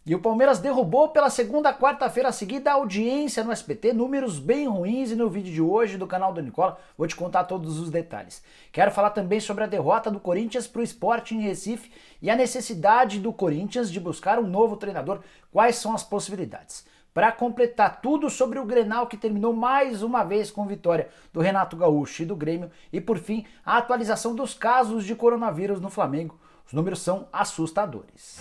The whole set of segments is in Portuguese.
E o Palmeiras derrubou pela segunda quarta-feira seguida a audiência no SBT, números bem ruins, e no vídeo de hoje do canal do Nicola vou te contar todos os detalhes. Quero falar também sobre a derrota do Corinthians para o Sport em Recife e a necessidade do Corinthians de buscar um novo treinador, quais são as possibilidades. Para completar tudo sobre o Grenal, que terminou mais uma vez com vitória do Renato Gaúcho e do Grêmio, e por fim a atualização dos casos de coronavírus no Flamengo. Os números são assustadores.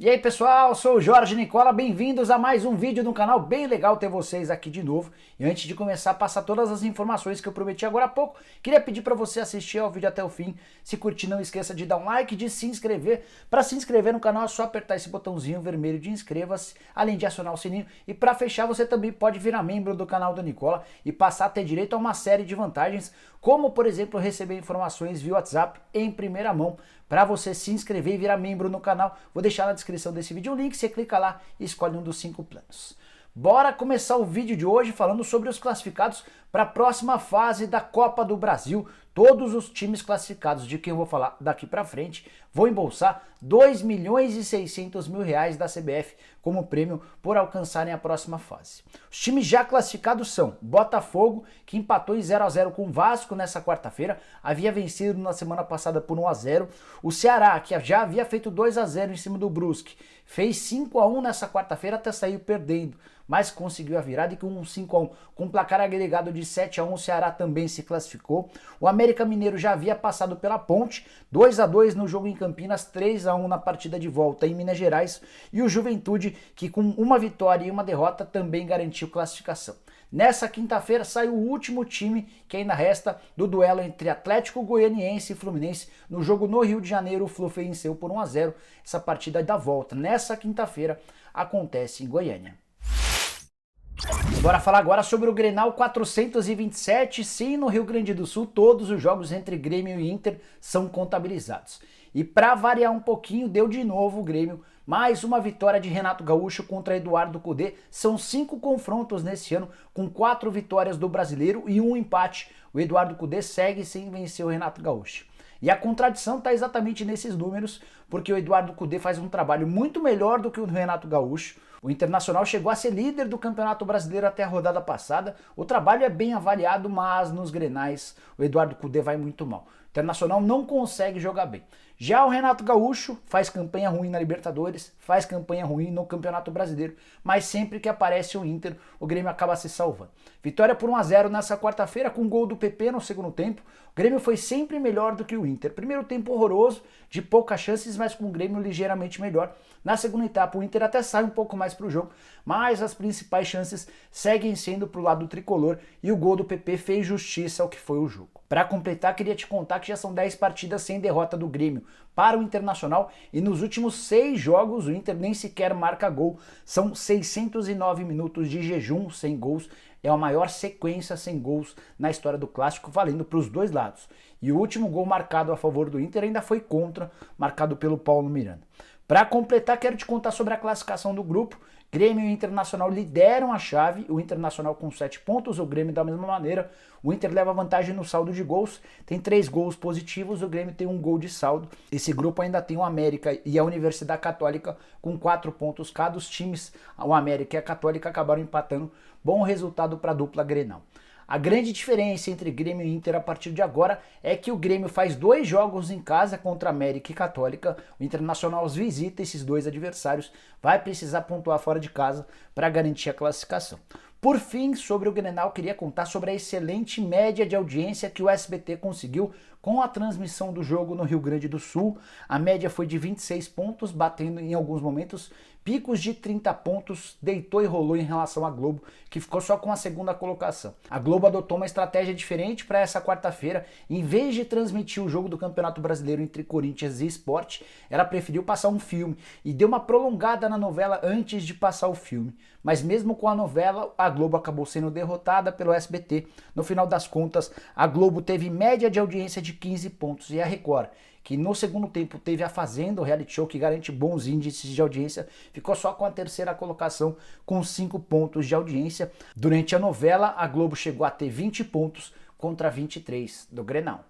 E aí pessoal, sou o Jorge Nicola, bem-vindos a mais um vídeo no canal, bem legal ter vocês aqui de novo. E antes de começar a passar todas as informações que eu prometi agora há pouco, queria pedir para você assistir ao vídeo até o fim. Se curtir, não esqueça de dar um like e de se inscrever. Para se inscrever no canal é só apertar esse botãozinho vermelho de inscreva-se, além de acionar o sininho. E para fechar, você também pode virar membro do canal do Nicola e passar a ter direito a uma série de vantagens, como por exemplo receber informações via WhatsApp em primeira mão. Para você se inscrever e virar membro no canal, vou deixar na descrição desse vídeo o link, você clica lá e escolhe um dos 5 planos. Bora começar o vídeo de hoje falando sobre os classificados para a próxima fase da Copa do Brasil. Todos os times classificados de quem eu vou falar daqui para frente vão embolsar R$2.600.000 da CBF como prêmio por alcançarem a próxima fase. Os times já classificados são Botafogo, que empatou em 0-0 com o Vasco nessa quarta-feira, havia vencido na semana passada por 1-0. O Ceará, que já havia feito 2-0 em cima do Brusque, fez 5-1 nessa quarta-feira até sair perdendo, mas conseguiu a virada e com um 5-1, com um placar agregado de 7-1, o Ceará também se classificou. O América Mineiro já havia passado pela Ponte, 2-2 no jogo em Campinas, 3-1 na partida de volta em Minas Gerais, e o Juventude, que com uma vitória e uma derrota também garantiu classificação. Nessa quinta-feira saiu o último time que ainda resta do duelo entre Atlético Goianiense e Fluminense. No jogo no Rio de Janeiro, o Flu venceu por 1-0 essa partida da volta. Nessa quinta-feira acontece em Goiânia. Bora falar agora sobre o Grenal 427. Sim, no Rio Grande do Sul, todos os jogos entre Grêmio e Inter são contabilizados. E para variar um pouquinho, deu de novo o Grêmio. Mais uma vitória de Renato Gaúcho contra Eduardo Cudê. São 5 confrontos nesse ano, com 4 vitórias do brasileiro e 1 empate. O Eduardo Cudê segue sem vencer o Renato Gaúcho. E a contradição está exatamente nesses números, porque o Eduardo Cudê faz um trabalho muito melhor do que o Renato Gaúcho. O Internacional chegou a ser líder do Campeonato Brasileiro até a rodada passada. O trabalho é bem avaliado, mas nos grenais o Eduardo Cudê vai muito mal. O Internacional não consegue jogar bem. Já o Renato Gaúcho faz campanha ruim na Libertadores, faz campanha ruim no Campeonato Brasileiro, mas sempre que aparece o Inter, o Grêmio acaba se salvando. Vitória por 1-0 nessa quarta-feira com gol do PP no segundo tempo. O Grêmio foi sempre melhor do que o Inter. Primeiro tempo horroroso, de poucas chances, mas com o Grêmio ligeiramente melhor. Na segunda etapa o Inter até sai um pouco mais para o jogo, mas as principais chances seguem sendo para o lado do tricolor e o gol do PP fez justiça ao que foi o jogo. Para completar, queria te contar que já são 10 partidas sem derrota do Grêmio para o Internacional e nos últimos 6 jogos o Inter nem sequer marca gol. São 609 minutos de jejum sem gols. É a maior sequência sem gols na história do Clássico, valendo para os dois lados. E o último gol marcado a favor do Inter ainda foi contra, marcado pelo Paulo Miranda. Para completar, quero te contar sobre a classificação do grupo. Grêmio e Internacional lideram a chave, o Internacional com 7 pontos, o Grêmio da mesma maneira. O Inter leva vantagem no saldo de gols, tem 3 gols positivos, o Grêmio tem 1 gol de saldo. Esse grupo ainda tem o América e a Universidade Católica com 4 pontos cada. Os times, o América e a Católica, acabaram empatando. Bom resultado para a dupla Grenal. A grande diferença entre Grêmio e Inter a partir de agora é que o Grêmio faz 2 jogos em casa contra América e Católica, o Internacional os visita esses 2 adversários, vai precisar pontuar fora de casa para garantir a classificação. Por fim, sobre o Grenal, queria contar sobre a excelente média de audiência que o SBT conseguiu com a transmissão do jogo no Rio Grande do Sul. A média foi de 26 pontos, batendo em alguns momentos picos de 30 pontos, deitou e rolou em relação à Globo, que ficou só com a segunda colocação. A Globo adotou uma estratégia diferente para essa quarta-feira. Em vez de transmitir o jogo do Campeonato Brasileiro entre Corinthians e Sport, ela preferiu passar um filme e deu uma prolongada na novela antes de passar o filme. Mas mesmo com a novela, a Globo acabou sendo derrotada pelo SBT. No final das contas, a Globo teve média de audiência de 15 pontos e a Record, que no segundo tempo teve a Fazenda, o reality show que garante bons índices de audiência, ficou só com a terceira colocação com 5 pontos de audiência. Durante a novela, a Globo chegou a ter 20 pontos contra 23 do Grenal.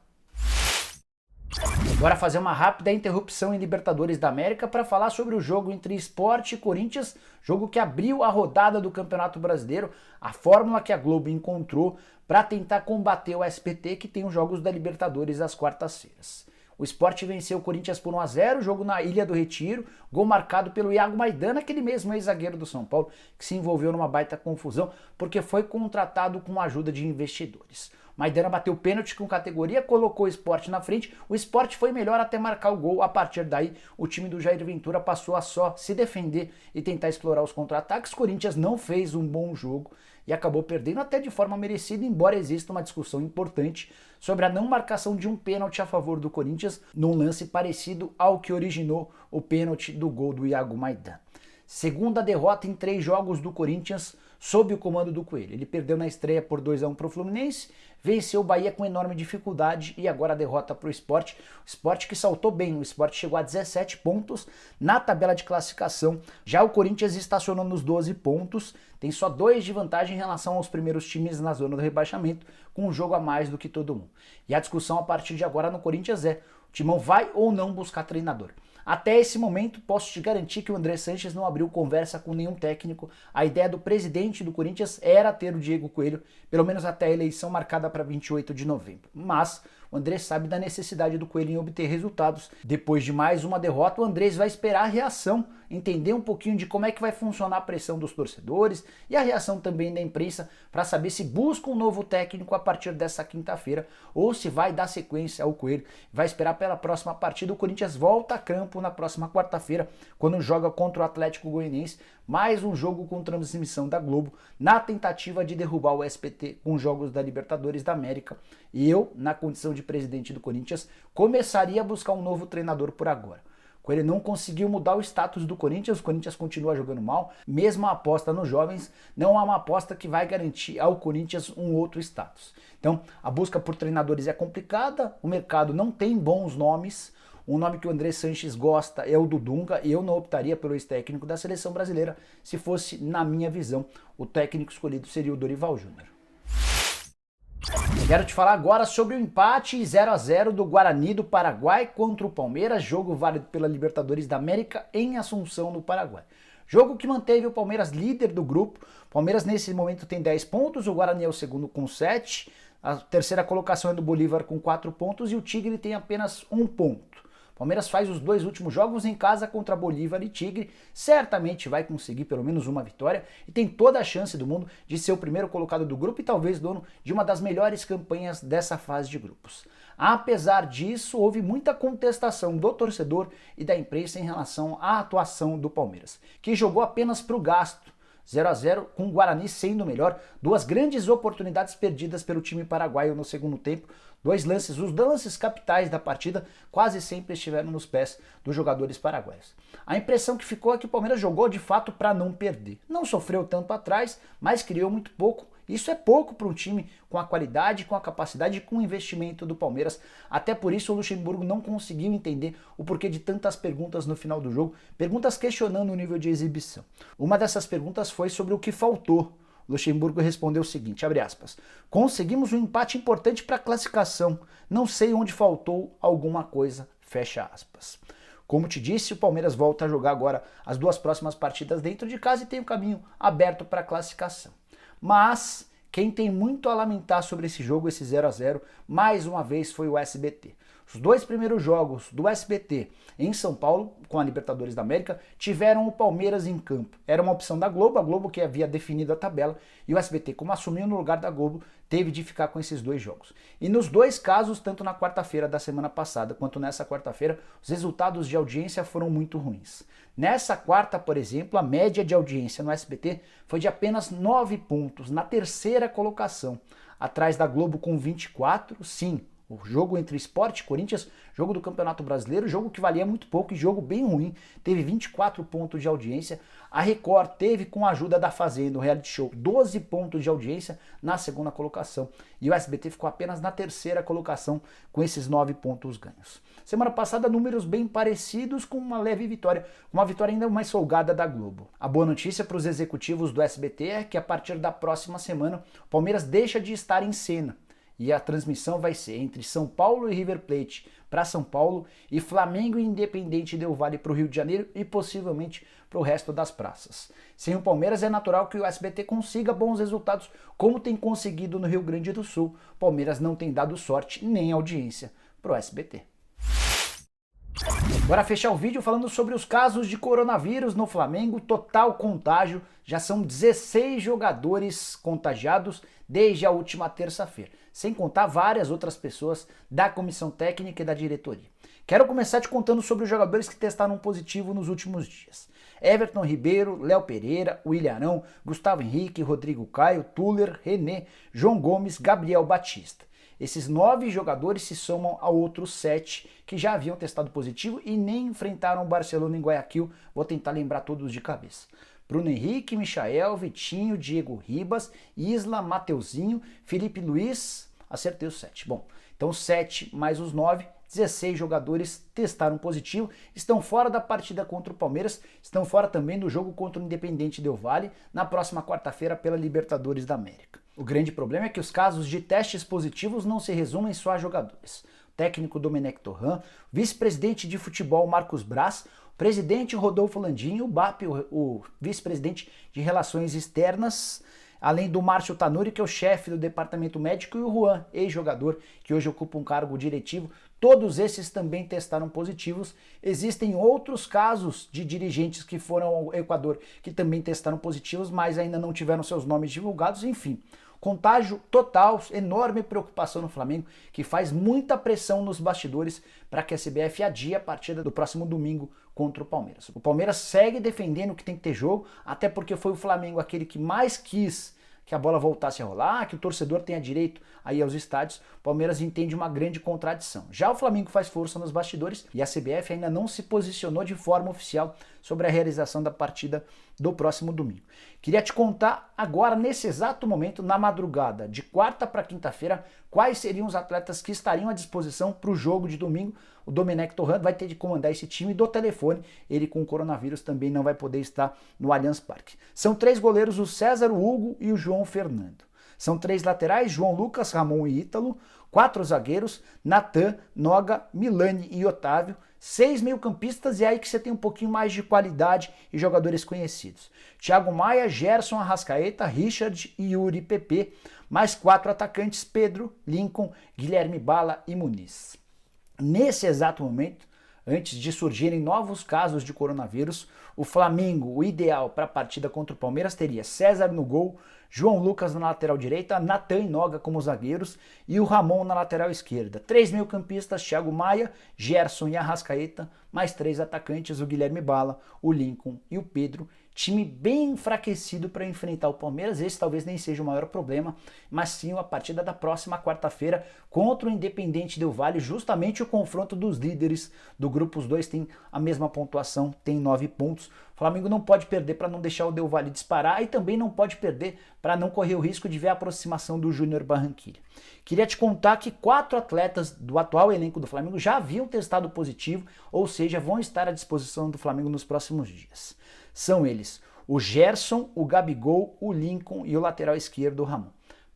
Bora fazer uma rápida interrupção em Libertadores da América para falar sobre o jogo entre Sport e Corinthians, jogo que abriu a rodada do Campeonato Brasileiro, a fórmula que a Globo encontrou para tentar combater o SBT, que tem os jogos da Libertadores às quartas-feiras. O Sport venceu o Corinthians por 1-0, jogo na Ilha do Retiro, gol marcado pelo Iago Maidana, aquele mesmo ex-zagueiro do São Paulo, que se envolveu numa baita confusão, porque foi contratado com a ajuda de investidores. Maidana bateu pênalti com categoria, colocou o Sport na frente, o Sport foi melhor até marcar o gol, a partir daí o time do Jair Ventura passou a só se defender e tentar explorar os contra-ataques. O Corinthians não fez um bom jogo e acabou perdendo até de forma merecida, embora exista uma discussão importante sobre a não marcação de um pênalti a favor do Corinthians num lance parecido ao que originou o pênalti do gol do Iago Maidana. Segunda derrota em 3 jogos do Corinthians sob o comando do Coelho. Ele perdeu na estreia por 2-1 para o Fluminense, venceu o Bahia com enorme dificuldade e agora a derrota para o Sport. O Sport que saltou bem, o Sport chegou a 17 pontos na tabela de classificação. Já o Corinthians estacionou nos 12 pontos, tem só 2 de vantagem em relação aos primeiros times na zona do rebaixamento, com um jogo a mais do que todo mundo. E a discussão a partir de agora no Corinthians é: o Timão vai ou não buscar treinador? Até esse momento, posso te garantir que o André Sanches não abriu conversa com nenhum técnico. A ideia do presidente do Corinthians era ter o Diego Coelho, pelo menos até a eleição marcada para 28 de novembro. Mas o André sabe da necessidade do Coelho em obter resultados. Depois de mais uma derrota, o Andrés vai esperar a reação, entender um pouquinho de como é que vai funcionar a pressão dos torcedores e a reação também da imprensa para saber se busca um novo técnico a partir dessa quinta-feira ou se vai dar sequência ao Coelho. Vai esperar pela próxima partida. O Corinthians volta a campo na próxima quarta-feira, quando joga contra o Atlético Goianiense, mais um jogo com transmissão da Globo, na tentativa de derrubar o SBT com jogos da Libertadores da América. E eu, na condição de presidente do Corinthians, começaria a buscar um novo treinador por agora. Ele não conseguiu mudar o status do Corinthians, o Corinthians continua jogando mal, mesmo a aposta nos jovens não é uma aposta que vai garantir ao Corinthians um outro status. Então, a busca por treinadores é complicada, o mercado não tem bons nomes. Um nome que o André Sanches gosta é o do Dunga, e eu não optaria pelo ex-técnico da seleção brasileira. Se fosse, na minha visão, o técnico escolhido seria o Dorival Júnior. Quero te falar agora sobre o empate 0-0 do Guarani do Paraguai contra o Palmeiras, jogo válido pela Libertadores da América em Assunção, no Paraguai. Jogo que manteve o Palmeiras líder do grupo. O Palmeiras nesse momento tem 10 pontos, o Guarani é o segundo com 7, a terceira colocação é do Bolívar com 4 pontos e o Tigre tem apenas 1 ponto. Palmeiras faz os 2 últimos jogos em casa contra Bolívar e Tigre, certamente vai conseguir pelo menos uma vitória e tem toda a chance do mundo de ser o primeiro colocado do grupo e talvez dono de uma das melhores campanhas dessa fase de grupos. Apesar disso, houve muita contestação do torcedor e da imprensa em relação à atuação do Palmeiras, que jogou apenas para o gasto. 0-0 com o Guarani sendo o melhor, 2 grandes oportunidades perdidas pelo time paraguaio no segundo tempo, 2 lances, os lances capitais da partida quase sempre estiveram nos pés dos jogadores paraguaios. A impressão que ficou é que o Palmeiras jogou de fato para não perder. Não sofreu tanto atrás, mas criou muito pouco. Isso é pouco para um time com a qualidade, com a capacidade e com o investimento do Palmeiras. Até por isso o Luxemburgo não conseguiu entender o porquê de tantas perguntas no final do jogo, perguntas questionando o nível de exibição. Uma dessas perguntas foi sobre o que faltou. Luxemburgo respondeu o seguinte, abre aspas, conseguimos um empate importante para a classificação, não sei onde faltou alguma coisa, fecha aspas. Como te disse, o Palmeiras volta a jogar agora as 2 próximas partidas dentro de casa e tem o caminho aberto para a classificação. Mas quem tem muito a lamentar sobre esse jogo, esse 0-0, mais uma vez foi o SBT. Os 2 primeiros jogos do SBT em São Paulo, com a Libertadores da América, tiveram o Palmeiras em campo. Era uma opção da Globo, a Globo que havia definido a tabela, e o SBT, como assumiu no lugar da Globo, teve de ficar com esses 2 jogos. E nos 2 casos, tanto na quarta-feira da semana passada, quanto nessa quarta-feira, os resultados de audiência foram muito ruins. Nessa quarta, por exemplo, a média de audiência no SBT foi de apenas 9 pontos, na terceira colocação, atrás da Globo com 24, sim. O jogo entre Sport e Corinthians, jogo do Campeonato Brasileiro, jogo que valia muito pouco e jogo bem ruim, teve 24 pontos de audiência. A Record teve, com a ajuda da Fazenda, o reality show, 12 pontos de audiência na segunda colocação. E o SBT ficou apenas na terceira colocação com esses 9 pontos ganhos. Semana passada, números bem parecidos com uma leve vitória, uma vitória ainda mais folgada da Globo. A boa notícia para os executivos do SBT é que a partir da próxima semana, o Palmeiras deixa de estar em cena. e a transmissão vai ser entre São Paulo e River Plate para São Paulo e Flamengo e Independente Del Valle para o Rio de Janeiro e possivelmente para o resto das praças. Sem o Palmeiras é natural que o SBT consiga bons resultados, como tem conseguido no Rio Grande do Sul. Palmeiras não tem dado sorte nem audiência para o SBT. Bora fechar o vídeo falando sobre os casos de coronavírus no Flamengo, total contágio, já são 16 jogadores contagiados desde a última terça-feira, sem contar várias outras pessoas da comissão técnica e da diretoria. Quero começar te contando sobre os jogadores que testaram positivo nos últimos dias. Everton Ribeiro, Léo Pereira, William Arão, Gustavo Henrique, Rodrigo Caio, Tuller, René, João Gomes, Gabriel Batista. Esses 9 jogadores se somam a outros 7 que já haviam testado positivo e nem enfrentaram o Barcelona em Guayaquil. Vou tentar lembrar todos de cabeça. Bruno Henrique, Michael, Vitinho, Diego Ribas, Isla, Mateuzinho, Felipe Luiz, acertei os 7. Bom, então 7 mais os 9, 16 jogadores testaram positivo, estão fora da partida contra o Palmeiras, estão fora também do jogo contra o Independente Del Valle na próxima quarta-feira pela Libertadores da América. O grande problema é que os casos de testes positivos não se resumem só a jogadores. O técnico Domenech Torrent, vice-presidente de futebol Marcos Braz, o presidente Rodolfo Landim, o BAP, o vice-presidente de relações externas, além do Márcio Tanuri, que é o chefe do departamento médico, e o Juan, ex-jogador, que hoje ocupa um cargo diretivo. Todos esses também testaram positivos. Existem outros casos de dirigentes que foram ao Equador que também testaram positivos, mas ainda não tiveram seus nomes divulgados. Enfim, contágio total, enorme preocupação no Flamengo, que faz muita pressão nos bastidores para que a CBF adie a partida do próximo domingo contra o Palmeiras. O Palmeiras segue defendendo que tem que ter jogo, até porque foi o Flamengo aquele que mais quis que a bola voltasse a rolar, que o torcedor tenha direito a ir aos estádios. O Palmeiras entende uma grande contradição. Já o Flamengo faz força nos bastidores e a CBF ainda não se posicionou de forma oficial sobre a realização da partida do próximo domingo. Queria te contar agora, nesse exato momento, na madrugada de quarta para quinta-feira, quais seriam os atletas que estariam à disposição para o jogo de domingo. O Domenech Torrent vai ter de comandar esse time do telefone. Ele com o coronavírus também não vai poder estar no Allianz Parque. São 3 goleiros, o César, o Hugo e o João Fernando. São 3 laterais, João Lucas, Ramon e Ítalo. 4 zagueiros, Natan, Noga, Milani e Otávio. 6 meio-campistas, e aí que você tem um pouquinho mais de qualidade e jogadores conhecidos. Thiago Maia, Gerson, Arrascaeta, Richard e Yuri PP. Mais 4 atacantes, Pedro, Lincoln, Guilherme Bala e Muniz. Nesse exato momento, antes de surgirem novos casos de coronavírus, o Flamengo, o ideal para a partida contra o Palmeiras, teria César no gol, João Lucas na lateral direita, Natan e Noga como zagueiros e o Ramon na lateral esquerda. 3 meio-campistas, Thiago Maia, Gerson e Arrascaeta, mais 3 atacantes, o Guilherme Bala, o Lincoln e o Pedro. Time bem enfraquecido para enfrentar o Palmeiras. Esse talvez nem seja o maior problema, mas sim a partida da próxima quarta-feira contra o Independente Del Valle, justamente o confronto dos líderes do grupo. Os dois têm a mesma pontuação, tem 9 pontos. O Flamengo não pode perder para não deixar o Del Valle disparar e também não pode perder para não correr o risco de ver a aproximação do Júnior Barranquilla. Queria te contar que 4 atletas do atual elenco do Flamengo já haviam testado positivo, ou seja, vão estar à disposição do Flamengo nos próximos dias. São eles o Gerson, o Gabigol, o Lincoln e o lateral esquerdo, o Ramon.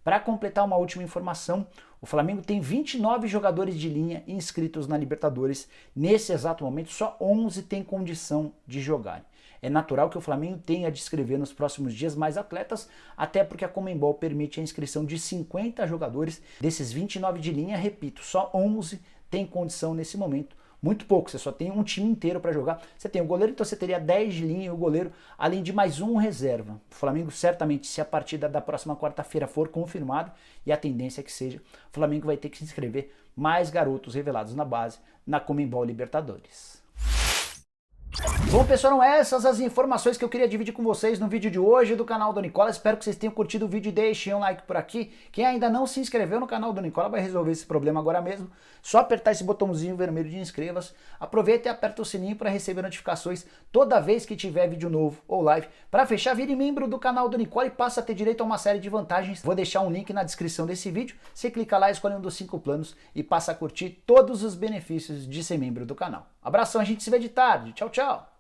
Para completar uma última informação, o Flamengo tem 29 jogadores de linha inscritos na Libertadores. Nesse exato momento, só 11 têm condição de jogar. É natural que o Flamengo tenha de inscrever nos próximos dias mais atletas, até porque a Conmebol permite a inscrição de 50 jogadores. Desses 29 de linha, repito, só 11 têm condição nesse momento. Muito pouco, você só tem um time inteiro para jogar. Você tem o goleiro, então você teria 10 de linha e o goleiro, além de mais um reserva. O Flamengo certamente, se a partida da próxima quarta-feira for confirmada, e a tendência é que seja, o Flamengo vai ter que se inscrever mais garotos revelados na base na Conmebol Libertadores. Bom, pessoal, eram essas as informações que eu queria dividir com vocês no vídeo de hoje do canal do Nicola. Espero que vocês tenham curtido o vídeo e deixem um like por aqui. Quem ainda não se inscreveu no canal do Nicola vai resolver esse problema agora mesmo. Só apertar esse botãozinho vermelho de inscreva-se. Aproveita e aperta o sininho para receber notificações toda vez que tiver vídeo novo ou live. Para fechar, vire membro do canal do Nicola e passa a ter direito a uma série de vantagens. Vou deixar um link na descrição desse vídeo. Você clica lá, escolhe um dos 5 planos e passa a curtir todos os benefícios de ser membro do canal. Abração, a gente se vê de tarde. Tchau, tchau!